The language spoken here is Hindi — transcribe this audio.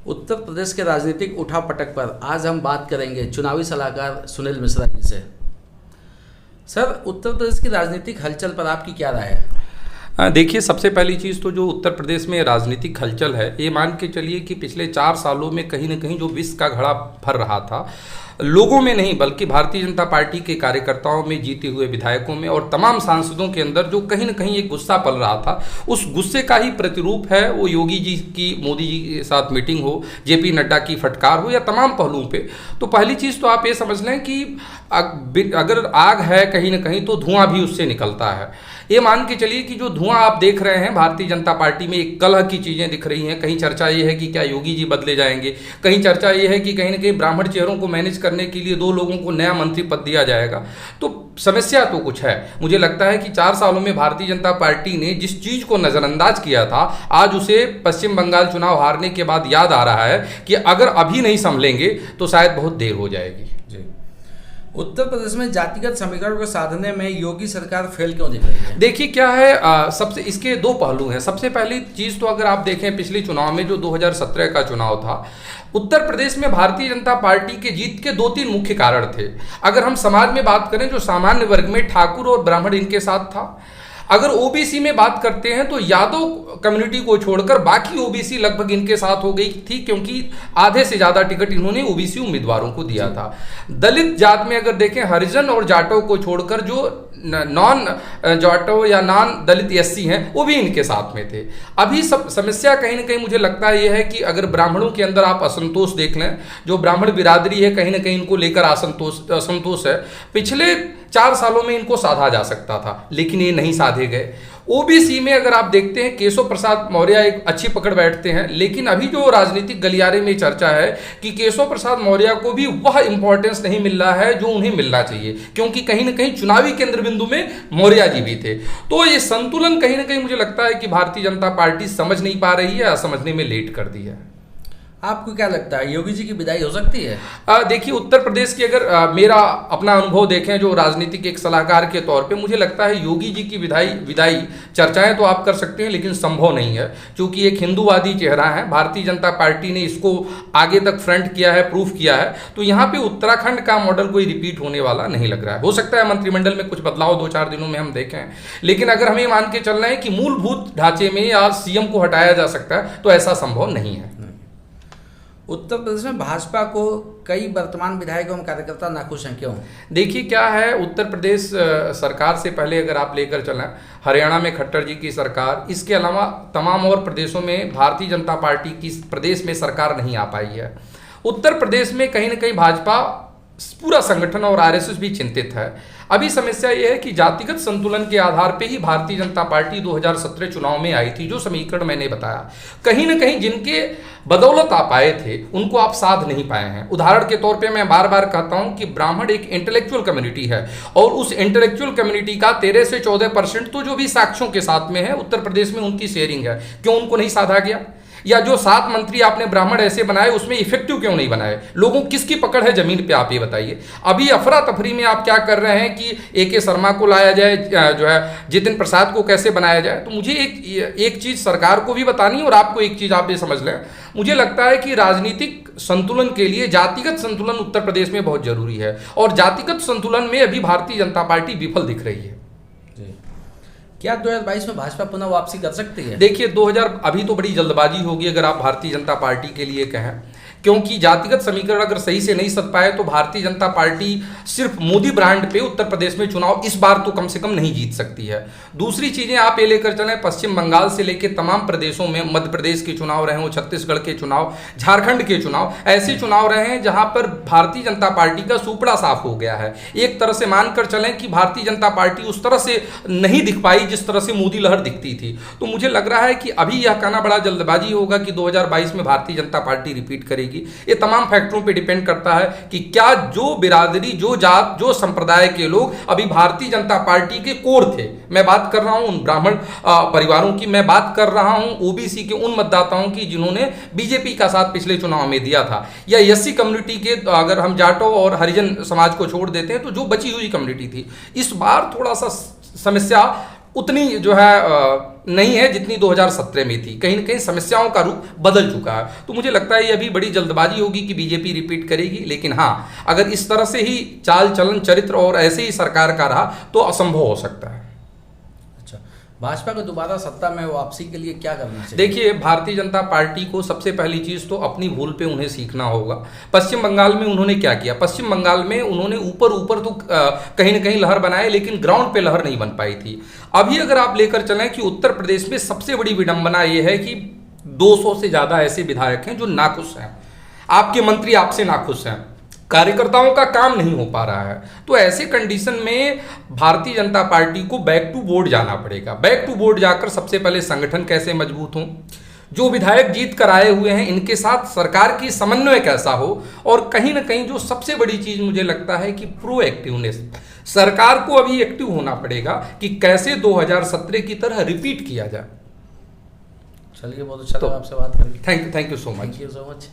उत्तर प्रदेश के राजनीतिक उठापटक पर आज हम बात करेंगे चुनावी सलाहकार सुनील मिश्रा जी से। सर, उत्तर प्रदेश की राजनीतिक हलचल पर आपकी क्या राय है? देखिए, सबसे पहली चीज़ तो जो उत्तर प्रदेश में राजनीतिक हलचल है, ये मान के चलिए कि पिछले 4 सालों में कहीं ना कहीं जो विष का घड़ा भर रहा था, लोगों में नहीं बल्कि भारतीय जनता पार्टी के कार्यकर्ताओं में, जीते हुए विधायकों में और तमाम सांसदों के अंदर जो कहीं ना कहीं एक गुस्सा पल रहा था, उस गुस्से का ही प्रतिरूप है वो योगी जी की मोदी जी के साथ मीटिंग हो, जेपी नड्डा की फटकार हो या तमाम पहलुओं पे। तो पहली चीज़ तो आप ये समझ लें कि अगर आग है कहीं ना कहीं तो धुआं भी उससे निकलता है। ये मान के चलिए कि जो धुआं आप देख रहे हैं भारतीय जनता पार्टी में, एक कलह की चीज़ें दिख रही हैं। कहीं चर्चा ये है कि क्या योगी जी बदले जाएंगे, कहीं चर्चा ये है कि कहीं ना कहीं ब्राह्मण चेहरों को मैनेज करने के लिए 2 लोगों को नया मंत्री पद दिया जाएगा। तो समस्या तो कुछ है। मुझे लगता है कि 4 सालों में भारतीय जनता पार्टी ने जिस चीज़ को नज़रअंदाज किया था, आज उसे पश्चिम बंगाल चुनाव हारने के बाद याद आ रहा है कि अगर अभी नहीं संभलेंगे तो शायद बहुत देर हो जाएगी। जी, उत्तर प्रदेश में जातिगत समीकरण को साधने में योगी सरकार फेल क्यों दिख रही है? देखिए क्या है, सबसे इसके 2 पहलू हैं। सबसे पहली चीज़ तो अगर आप देखें पिछले चुनाव में जो 2017 का चुनाव था, उत्तर प्रदेश में भारतीय जनता पार्टी के जीत के 2-3 मुख्य कारण थे। अगर हम समाज में बात करें, जो सामान्य वर्ग में ठाकुर और ब्राह्मण इनके साथ था। अगर ओबीसी में बात करते हैं तो यादव कम्युनिटी को छोड़कर बाकी ओबीसी लगभग इनके साथ हो गई थी, क्योंकि आधे से ज्यादा टिकट इन्होंने ओबीसी उम्मीदवारों को दिया था। दलित जात में अगर देखें, हरिजन और जाटव को छोड़कर जो नॉन जाटव या नॉन दलित एससी हैं वो भी इनके साथ में थे। अभी सब समस्या कहीं ना कहीं मुझे लगता है ये है कि अगर ब्राह्मणों के अंदर आप असंतोष देख लें, जो ब्राह्मण बिरादरी है कहीं ना कहीं इनको लेकर असंतोष है। पिछले 4 सालों में इनको साधा जा सकता था लेकिन ये नहीं साधे गए। ओबीसी में अगर आप देखते हैं, केशव प्रसाद मौर्य एक अच्छी पकड़ बैठते हैं, लेकिन अभी जो राजनीतिक गलियारे में चर्चा है कि केशव प्रसाद मौर्य को भी वह इंपॉर्टेंस नहीं मिल रहा है जो उन्हें मिलना चाहिए, क्योंकि कहीं ना कहीं चुनावी केंद्र बिंदु में मौर्य जी भी थे। तो ये संतुलन कहीं ना कहीं मुझे लगता है कि भारतीय जनता पार्टी समझ नहीं पा रही है या समझने में लेट कर दी है। आपको क्या लगता है, योगी जी की विदाई हो सकती है? देखिए, उत्तर प्रदेश की अगर मेरा अपना अनुभव देखें जो राजनीतिक एक सलाहकार के तौर पे, मुझे लगता है योगी जी की विदाई चर्चाएं तो आप कर सकते हैं लेकिन संभव नहीं है, क्योंकि एक हिंदूवादी चेहरा है। भारतीय जनता पार्टी ने इसको आगे तक फ्रंट किया है, प्रूफ किया है। तो यहाँ पे उत्तराखंड का मॉडल कोई रिपीट होने वाला नहीं लग रहा है। हो सकता है मंत्रिमंडल में कुछ बदलाव 2-4 दिनों में हम देखें, लेकिन अगर हमें मान के चल रहे हैं कि मूलभूत ढांचे में या सीएम को हटाया जा सकता है तो ऐसा संभव नहीं है। उत्तर प्रदेश में भाजपा को कई वर्तमान विधायक एवं कार्यकर्ता नाखुश हैं, क्यों? देखिए क्या है, उत्तर प्रदेश सरकार से पहले अगर आप लेकर चलें, हरियाणा में खट्टर जी की सरकार, इसके अलावा तमाम और प्रदेशों में भारतीय जनता पार्टी की प्रदेश में सरकार नहीं आ पाई है। उत्तर प्रदेश में कहीं ना कहीं भाजपा पूरा संगठन और आरएसएस भी चिंतित है। अभी समस्या यह है कि जातिगत संतुलन के आधार पे ही भारतीय जनता पार्टी 2017 चुनाव में आई थी। जो समीकरण मैंने बताया, कहीं ना कहीं जिनके बदौलत आप आए थे उनको आप साध नहीं पाए हैं। उदाहरण के तौर पे मैं बार बार कहता हूं कि ब्राह्मण एक इंटेलेक्चुअल कम्युनिटी है और उस इंटेलेक्चुअल कम्युनिटी का 13 से 14% तो जो भी साक्ष्यों के साथ में है उत्तर प्रदेश में उनकी शेयरिंग है। क्यों उनको नहीं साधा गया? या जो 7 मंत्री आपने ब्राह्मण ऐसे बनाए उसमें इफेक्टिव क्यों नहीं बनाए? लोगों किसकी पकड़ है जमीन पे, आप ये बताइए। अभी अफरा तफरी में आप क्या कर रहे हैं कि एके शर्मा को लाया जाए, जो है जितिन प्रसाद को कैसे बनाया जाए। तो मुझे एक चीज सरकार को भी बतानी है और आपको एक चीज आप ये समझ लें, मुझे लगता है कि राजनीतिक संतुलन के लिए जातिगत संतुलन उत्तर प्रदेश में बहुत जरूरी है और जातिगत संतुलन में अभी भारतीय जनता पार्टी विफल दिख रही है। क्या 2022 में भाजपा पुनः वापसी कर सकती है? देखिए 2000 अभी तो बड़ी जल्दबाजी होगी अगर आप भारतीय जनता पार्टी के लिए कहें, क्योंकि जातिगत समीकरण अगर सही से नहीं सध पाए तो भारतीय जनता पार्टी सिर्फ मोदी ब्रांड पे उत्तर प्रदेश में चुनाव इस बार तो कम से कम नहीं जीत सकती है। दूसरी चीजें आप ये लेकर चलें, पश्चिम बंगाल से लेकर तमाम प्रदेशों में, मध्य प्रदेश के चुनाव रहे हो, छत्तीसगढ़ के चुनाव, झारखंड के चुनाव, ऐसे चुनाव रहे हैं जहां पर भारतीय जनता पार्टी का सुपड़ा साफ हो गया है। एक तरह से मानकर चलें कि भारतीय जनता पार्टी उस तरह से नहीं दिख पाई जिस तरह से मोदी लहर दिखती थी। तो मुझे लग रहा है कि अभी यह कहना बड़ा जल्दबाजी होगा कि 2022 में भारतीय जनता पार्टी रिपीट करेगी। ये तमाम फैक्टरों पे डिपेंड करता है कि क्या जो बिरादरी, जो जात, जो संप्रदाय के लोग अभी भारतीय जनता पार्टी के कोर थे, मैं बात कर रहा हूं उन ब्राह्मण परिवारों की, मैं बात कर रहा हूं ओबीसी के उन मतदाताओं की जिन्होंने बीजेपी का साथ पिछले चुनाव में दिया था, या एससी कम्युनिटी के, अगर हम जाटो और हरिजन समाज को छोड़ देते हैं तो जो बची हुई कम्युनिटी थी, इस बार थोड़ा सा समस्या उतनी जो है नहीं है जितनी 2017 में थी। कहीं ना कहीं समस्याओं का रूप बदल चुका है। तो मुझे लगता है ये अभी बड़ी जल्दबाजी होगी कि बीजेपी रिपीट करेगी, लेकिन हाँ, अगर इस तरह से ही चाल चलन चरित्र और ऐसे ही सरकार का रहा तो असंभव हो सकता है। अच्छा, भाजपा को दोबारा सत्ता में वापसी के लिए क्या करना चाहिए? देखिए, भारतीय जनता पार्टी को सबसे पहली चीज तो अपनी भूल पे उन्हें सीखना होगा। पश्चिम बंगाल में उन्होंने क्या किया? पश्चिम बंगाल में उन्होंने ऊपर ऊपर तो कहीं ना कहीं लहर बनाए, लेकिन ग्राउंड पे लहर नहीं बन पाई थी। अभी अगर आप लेकर चलें कि उत्तर प्रदेश में सबसे बड़ी विडंबना यह है कि 200 से ज्यादा ऐसे विधायक हैं जो नाखुश हैं, आपके मंत्री आपसे नाखुश हैं, कार्यकर्ताओं का काम नहीं हो पा रहा है। तो ऐसे कंडीशन में भारतीय जनता पार्टी को बैक टू बोर्ड जाना पड़ेगा। बैक टू बोर्ड जाकर सबसे पहले संगठन कैसे मजबूत हो, जो विधायक जीत कर आए हुए हैं इनके साथ सरकार की समन्वय कैसा हो, और कहीं ना कहीं जो सबसे बड़ी चीज मुझे लगता है कि प्रोएक्टिवनेस, सरकार को अभी एक्टिव होना पड़ेगा कि कैसे 2017 की तरह रिपीट किया जाए। चलिए, बहुत अच्छा लगा आपसे बात करके। Thank you so much. Thank you so much.